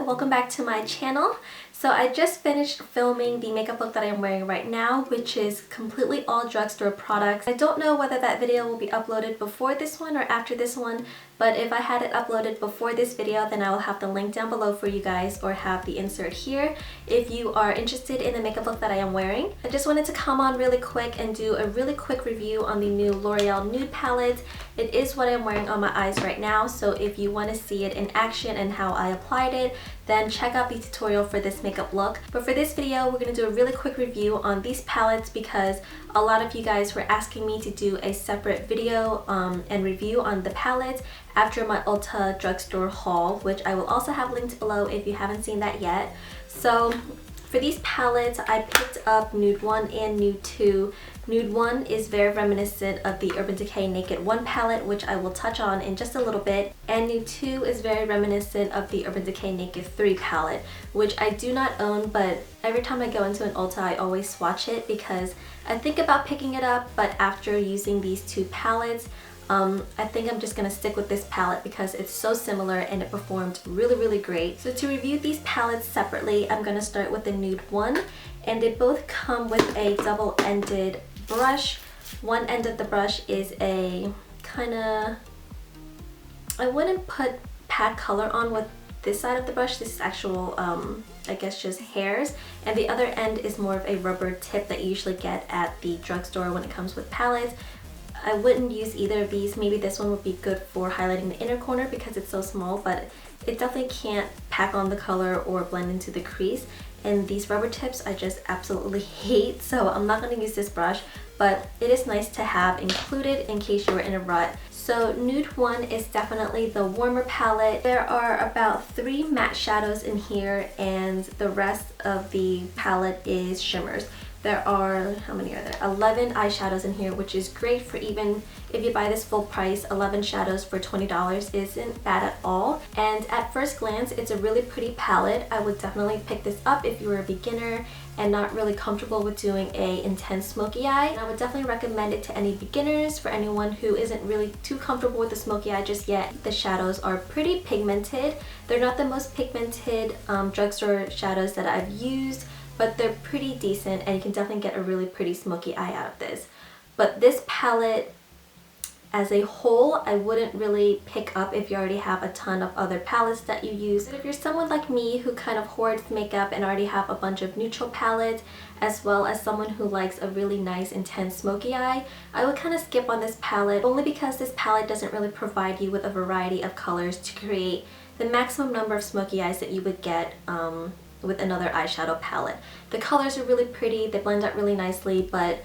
welcome back to my channel. So I just finished filming the makeup look that I'm wearing right now, which is completely all drugstore products. I don't know whether that video will be uploaded before this one or after this one, but if I had it uploaded before this video, then I will have the link down below for you guys or have the insert here if you are interested in the makeup look that I am wearing. I just wanted to come on really quick and do a really quick review on the new L'Oréal Nude palette. It is what I'm wearing on my eyes right now, so if you want to see it in action and how I applied it, then check out the tutorial for this makeup look. But for this video, we're going to do a really quick review on these palettes because a lot of you guys were asking me to do a separate video and review on the palettes after my Ulta drugstore haul, which I will also have linked below if you haven't seen that yet. So for these palettes, I picked up Nude 1 and Nude 2. Nude 1 is very reminiscent of the Urban Decay Naked 1 palette, which I will touch on in just a little bit. And Nude 2 is very reminiscent of the Urban Decay Naked 3 palette, which I do not own, but every time I go into an Ulta, I always swatch it because I think about picking it up, but after using these two palettes, I think I'm just going to stick with this palette because it's so similar and it performed really great. So to review these palettes separately, I'm going to start with the Nude 1, and they both come with a double-ended brush. One end of the brush is a kind of, I wouldn't put pat color on with this side of the brush. This is actual, I guess just hairs, and the other end is more of a rubber tip that you usually get at the drugstore when it comes with palettes. I wouldn't use either of these. Maybe this one would be good for highlighting the inner corner because it's so small, but it definitely can't pack on the color or blend into the crease. And these rubber tips I just absolutely hate, so I'm not going to use this brush, but it is nice to have included in case you were in a rut. So Nude 1 is definitely the warmer palette. There are about 3 matte shadows in here, and the rest of the palette is shimmers. There are, how many are there? 11 eyeshadows in here, which is great for, even if you buy this full price, 11 shadows for $20 isn't bad at all. And at first glance, it's a really pretty palette. I would definitely pick this up if you were a beginner and not really comfortable with doing a intense smoky eye. And I would definitely recommend it to any beginners, for anyone who isn't really too comfortable with the smoky eye just yet. The shadows are pretty pigmented. They're not the most pigmented drugstore shadows that I've used, but they're pretty decent and you can definitely get a really pretty smoky eye out of this. But this palette as a whole, I wouldn't really pick up if you already have a ton of other palettes that you use. But if you're someone like me who kind of hoards makeup and already have a bunch of neutral palettes, as well as someone who likes a really nice intense smoky eye, I would kind of skip on this palette, only because this palette doesn't really provide you with a variety of colors to create the maximum number of smoky eyes that you would get with another eyeshadow palette. The colors are really pretty, they blend out really nicely, but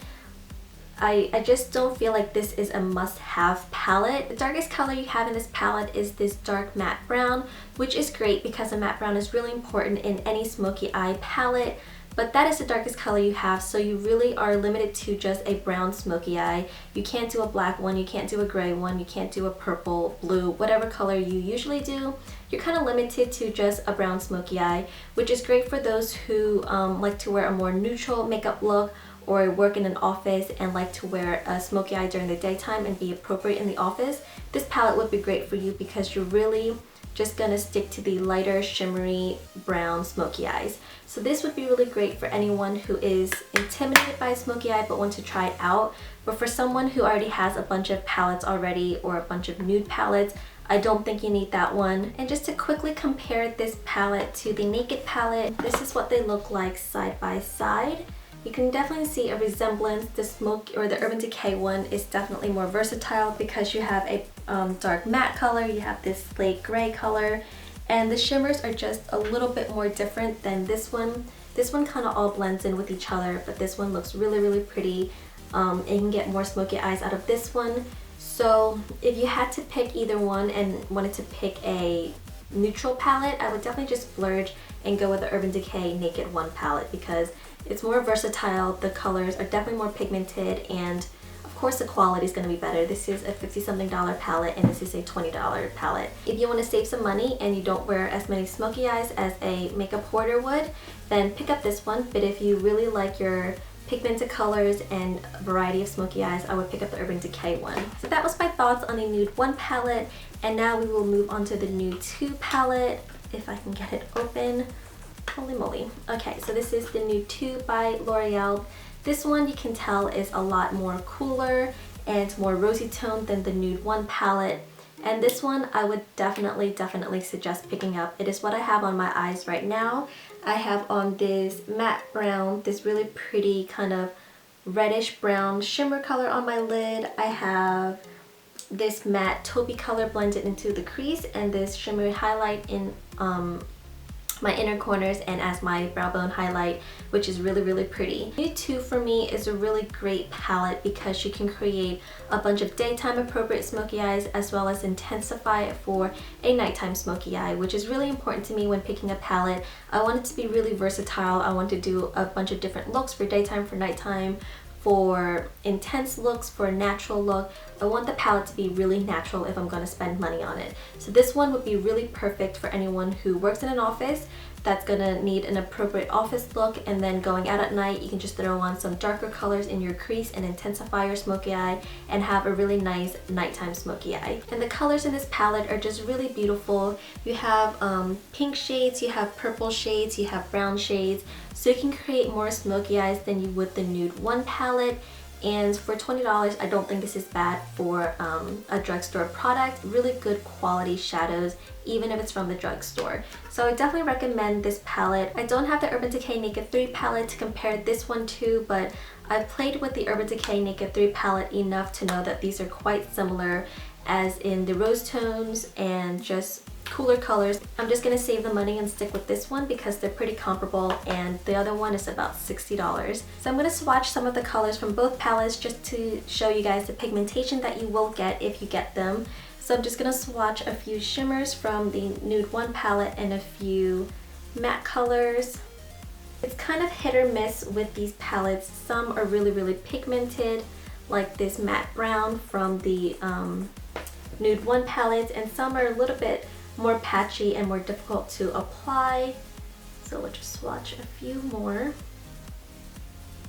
I just don't feel like this is a must-have palette. The darkest color you have in this palette is this dark matte brown, which is great because a matte brown is really important in any smoky eye palette, but that is the darkest color you have, so you really are limited to just a brown smoky eye. You can't do a black one, you can't do a gray one, you can't do a purple, blue, whatever color you usually do. You're kind of limited to just a brown smoky eye, which is great for those who like to wear a more neutral makeup look or work in an office and like to wear a smoky eye during the daytime and be appropriate in the office. This palette would be great for you because you're really just gonna stick to the lighter shimmery brown smoky eyes. So this would be really great for anyone who is intimidated by a smoky eye but wants to try it out. But for someone who already has a bunch of palettes already or a bunch of nude palettes, I don't think you need that one. And just to quickly compare this palette to the Naked palette, this is what they look like side by side. You can definitely see a resemblance. The smoke or the Urban Decay one is definitely more versatile because you have a dark matte color, you have this slate gray color, and the shimmers are just a little bit more different than this one. This one kind of all blends in with each other, but this one looks really pretty. And you can get more smoky eyes out of this one. So if you had to pick either one and wanted to pick a neutral palette, I would definitely just splurge and go with the Urban Decay Naked 1 palette because it's more versatile, the colors are definitely more pigmented, and of course the quality is going to be better. This is a $50-something palette and this is a $20 palette. If you want to save some money and you don't wear as many smoky eyes as a makeup hoarder would, then pick up this one. But if you really like your pigmented colors and variety of smoky eyes, I would pick up the Urban Decay one. So that was my thoughts on the Nude 1 palette, and now we will move on to the Nude 2 palette. if I can get it open. Holy moly. Okay, so this is the Nude 2 by L'Oreal. This one you can tell is a lot more cooler and more rosy toned than the Nude 1 palette. And this one I would definitely suggest picking up. It is what I have on my eyes right now. I have on this matte brown, this really pretty kind of reddish brown shimmer color on my lid. I have this matte taupey color blended into the crease and this shimmery highlight in my inner corners and as my brow bone highlight, which is really pretty. Nude 2 for me is a really great palette because she can create a bunch of daytime appropriate smoky eyes as well as intensify it for a nighttime smoky eye, which is really important to me when picking a palette. I want it to be really versatile. I want to do a bunch of different looks for daytime, for nighttime, for intense looks, for a natural look. I want the palette to be really natural if I'm going to spend money on it. So this one would be really perfect for anyone who works in an office that's going to need an appropriate office look, and then going out at night you can just throw on some darker colors in your crease and intensify your smoky eye and have a really nice nighttime smoky eye. And the colors in this palette are just really beautiful. You have pink shades, you have purple shades, you have brown shades, so you can create more smoky eyes than you would the Nude 1 palette. And for $20, I don't think this is bad for a drugstore product. Really good quality shadows, even if it's from the drugstore. So I definitely recommend this palette. I don't have the Urban Decay Naked 3 palette to compare this one to, but I've played with the Urban Decay Naked 3 palette enough to know that these are quite similar, as in the rose tones and just cooler colors. I'm just gonna save the money and stick with this one because they're pretty comparable, and the other one is about $60. So I'm gonna swatch some of the colors from both palettes just to show you guys the pigmentation that you will get if you get them. So I'm just gonna swatch a few shimmers from the Nude 1 palette and a few matte colors. It's kind of hit or miss with these palettes. Some are really pigmented, like this matte brown from the Nude 1 palette, and some are a little bit more patchy and more difficult to apply. So we'll just swatch a few more.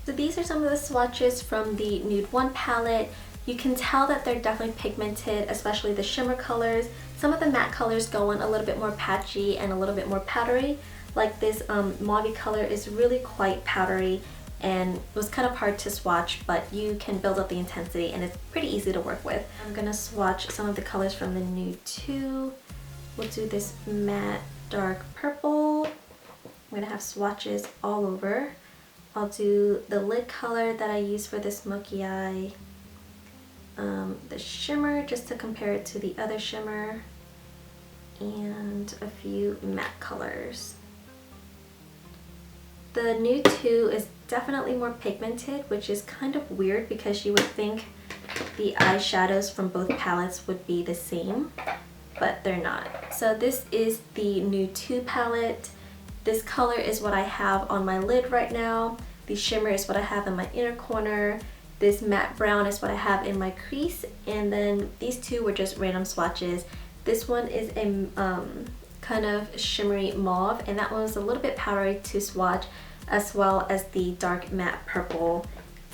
So these are some of the swatches from the Nude 1 palette. You can tell that they're definitely pigmented, especially the shimmer colors. Some of the matte colors go on a little bit more patchy and a little bit more powdery. Like this mauve color is really quite powdery and it was kind of hard to swatch, but you can build up the intensity and it's pretty easy to work with. I'm gonna swatch some of the colors from the Nude 2. We'll do this matte dark purple. I'm gonna have swatches all over. I'll do the lid color that I use for the smoky eye, the shimmer just to compare it to the other shimmer, and a few matte colors. The Nude 2 is definitely more pigmented, which is kind of weird because you would think the eyeshadows from both palettes would be the same, but they're not. So this is the Nude 2 palette. This color is what I have on my lid right now. The shimmer is what I have in my inner corner. This matte brown is what I have in my crease. And then these two were just random swatches. This one is a kind of shimmery mauve, and that one was a little bit powdery to swatch, as well as the dark matte purple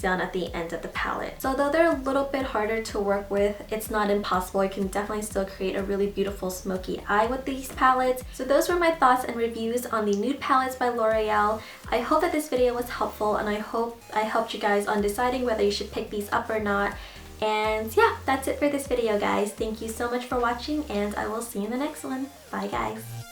down at the end of the palette. So though they're a little bit harder to work with, it's not impossible. You can definitely still create a really beautiful smoky eye with these palettes. So those were my thoughts and reviews on the Nude palettes by L'Oreal. I hope that this video was helpful, and I hope I helped you guys on deciding whether you should pick these up or not. And yeah, that's it for this video, guys. Thank you so much for watching, and I will see you in the next one. Bye, guys.